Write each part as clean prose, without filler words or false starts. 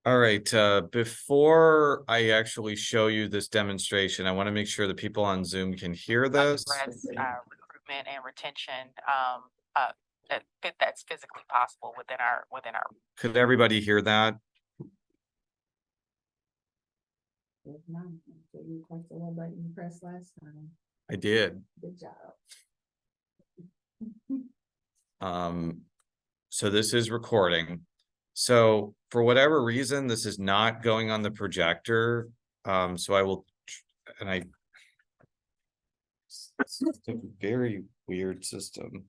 All right, before I actually show you this demonstration, I want to make sure the people on Zoom can hear this. Address recruitment and retention that's physically possible within our Could everybody hear that? If not, so you press the one button you pressed last time. I did. Good job. So this is recording. So for whatever reason, this is not going on the projector. So I will, and it's a very weird system.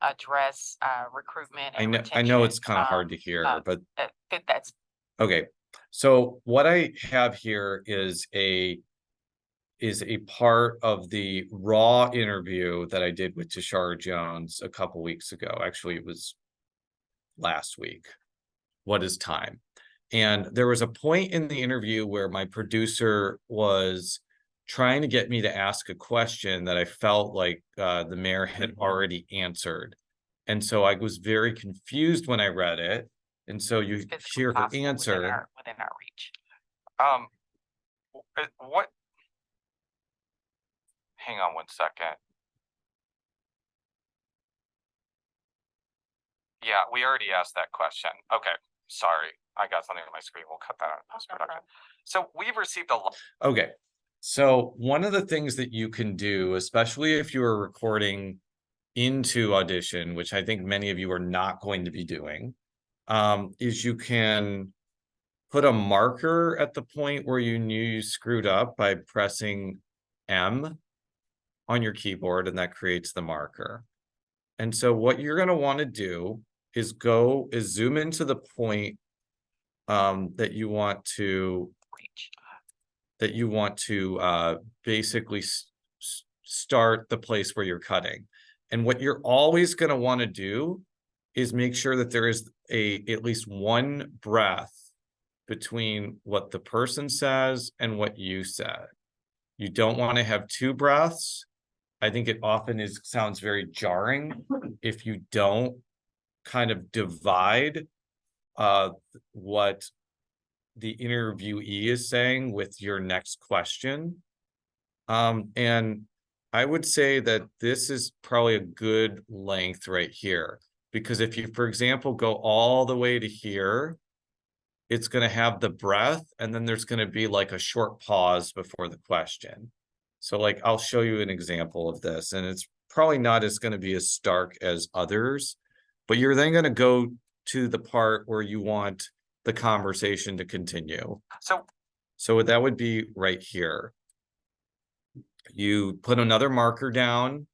address recruitment and I know it's kind of hard to hear, but that's okay. So what I have here is a part of the raw interview that I did with Tashara Jones a couple weeks ago. Actually, it was last week. What is time? And there was a point in the interview where my producer was trying to get me to ask a question that I felt like the mayor had already answered. And so I was very confused when I read it. And so you hear her answer. Within our reach. What? Hang on one second. Yeah, we already asked that question. Okay, sorry. I got something on my screen. We'll cut that out of post-production. So we've received a lot. Okay. So one of the things that you can do, especially if you are recording into Audition, which I think many of you are not going to be doing, is you can put a marker at the point where you knew you screwed up by pressing M on your keyboard, and that creates the marker. And so what you're going to want to do is zoom into the point that you want to basically start the place where you're cutting. And what you're always going to want to do is make sure that there is at least one breath between what the person says and what you said. You don't want to have two breaths. I think it often sounds very jarring if you don't kind of divide what the interviewee is saying with your next question. And I would say that this is probably a good length right here, because if you, for example, go all the way to here, it's going to have the breath, and then there's going to be like a short pause before the question. So like, I'll show you an example of this, and it's probably not as going to be as stark as others, but you're then going to go to the part where you want the conversation to continue. So that would be right here. You put another marker down.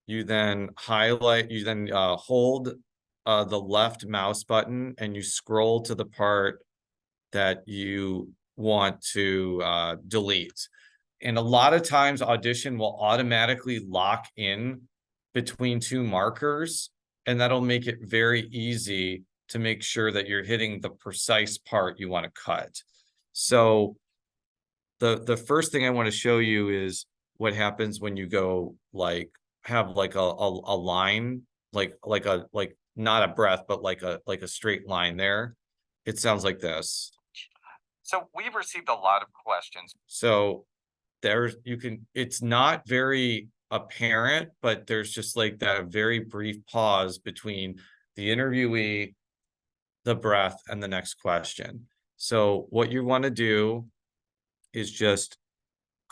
You then highlight, you then hold the left mouse button, and you scroll to the part that you want to delete. And a lot of times Audition will automatically lock in between two markers, and that'll make it very easy to make sure that you're hitting the precise part you want to cut. So the first thing I want to show you is what happens when you go like have like a line, like not a breath, but like a straight line there. It sounds like this. So we've received a lot of questions. So it's not very apparent, but there's just like that very brief pause between the interviewee, the breath, and the next question. So what you want to do is just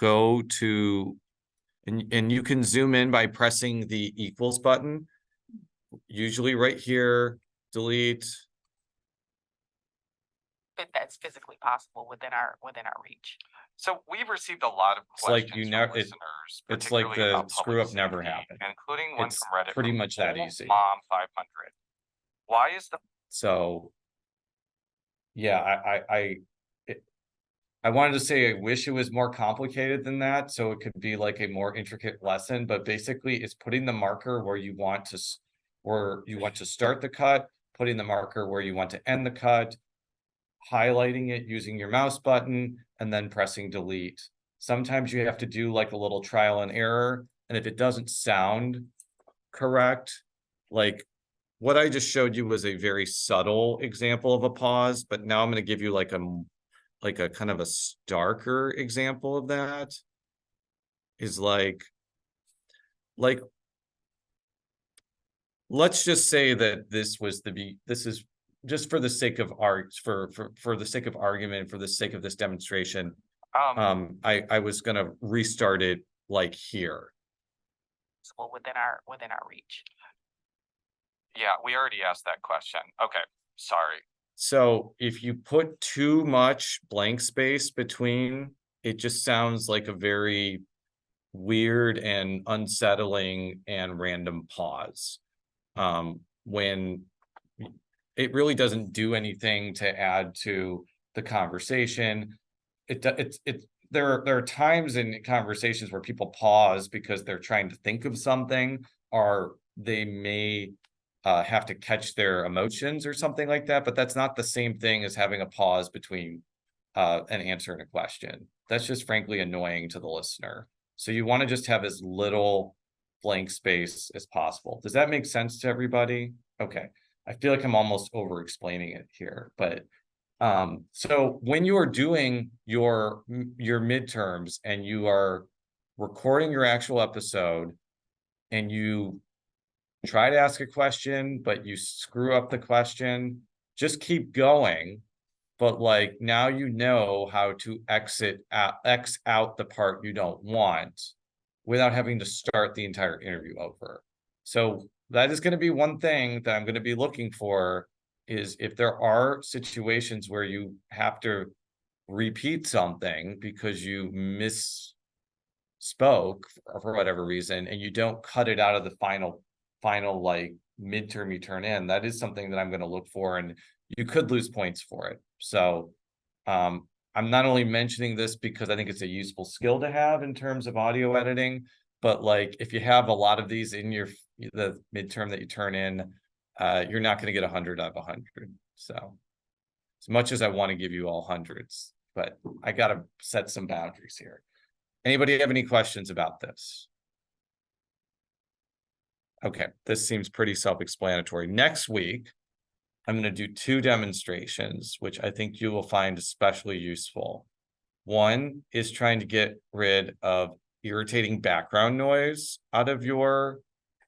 go to, and you can zoom in by pressing the equals button, usually right here, delete. That's physically possible within our reach. So we've received a lot of questions like from listeners. It's like the screw up never safety, happened, including one it's from Reddit. pretty much that easy. Mom 500. Why is the so? Yeah, I wanted to say I wish it was more complicated than that, so it could be like a more intricate lesson. But basically, it's putting the marker where you want to start the cut, putting the marker where you want to end the cut, highlighting it using your mouse button, and then pressing delete. Sometimes you have to do like a little trial and error, and if it doesn't sound correct, like what I just showed you was a very subtle example of a pause, but now I'm gonna give you like a kind of a starker example of that. Is like let's just say that this is just for the sake of art, for the sake of argument, for the sake of this demonstration. I was gonna restart it like here. Possible within our reach. Yeah, we already asked that question. Okay, sorry. So if you put too much blank space between, it just sounds like a very weird and unsettling and random pause. When it really doesn't do anything to add to the conversation. There are times in conversations where people pause because they're trying to think of something, or they may have to catch their emotions or something like that, but that's not the same thing as having a pause between an answer and a question. That's just frankly annoying to the listener. So you want to just have as little blank space as possible. Does that make sense to everybody? Okay. I feel like I'm almost over explaining it here, but so when you are doing your midterms and you are recording your actual episode and you try to ask a question, but you screw up the question, just keep going. But like now you know how to X out the part you don't want without having to start the entire interview over. So that is going to be one thing that I'm going to be looking for, is if there are situations where you have to repeat something because you misspoke for whatever reason, and you don't cut it out of the final like midterm you turn in, that is something that I'm going to look for, and you could lose points for it. So I'm not only mentioning this because I think it's a useful skill to have in terms of audio editing, but like if you have a lot of these in the midterm that you turn in, you're not going to get 100 out of 100. So as much as I want to give you all hundreds, but I got to set some boundaries here. Anybody have any questions about this? Okay, this seems pretty self-explanatory. Next week, I'm going to do 2 demonstrations, which I think you will find especially useful. One is trying to get rid of irritating background noise out of your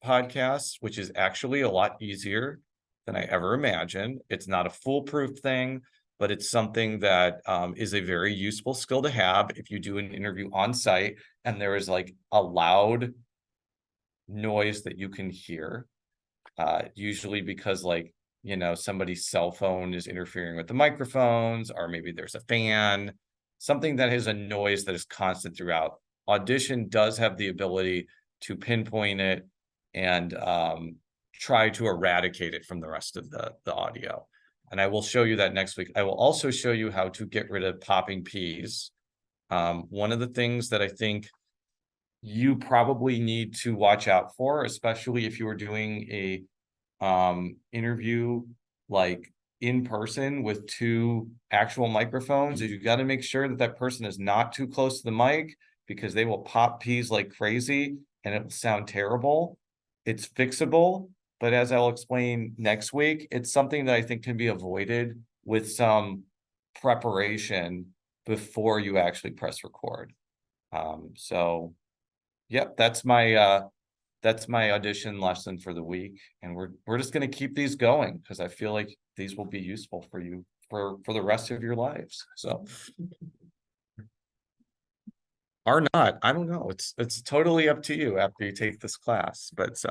podcast, which is actually a lot easier than I ever imagined. It's not a foolproof thing, but it's something that is a very useful skill to have if you do an interview on site and there is like a loud noise that you can hear, usually because like, you know, somebody's cell phone is interfering with the microphones, or maybe there's a fan, something that has a noise that is constant throughout. Audition does have the ability to pinpoint it and try to eradicate it from the rest of the audio. And I will show you that next week. I will also show you how to get rid of popping P's. One of the things that I think you probably need to watch out for, especially if you are doing a interview like in person with 2 actual microphones, is you got to make sure that that person is not too close to the mic, because they will pop P's like crazy and it will sound terrible. It's fixable, but as I'll explain next week, it's something that I think can be avoided with some preparation before you actually press record. So yep, that's my audition lesson for the week, and we're just going to keep these going because I feel like these will be useful for you for the rest of your lives. So or not, I don't know. It's totally up to you after you take this class, but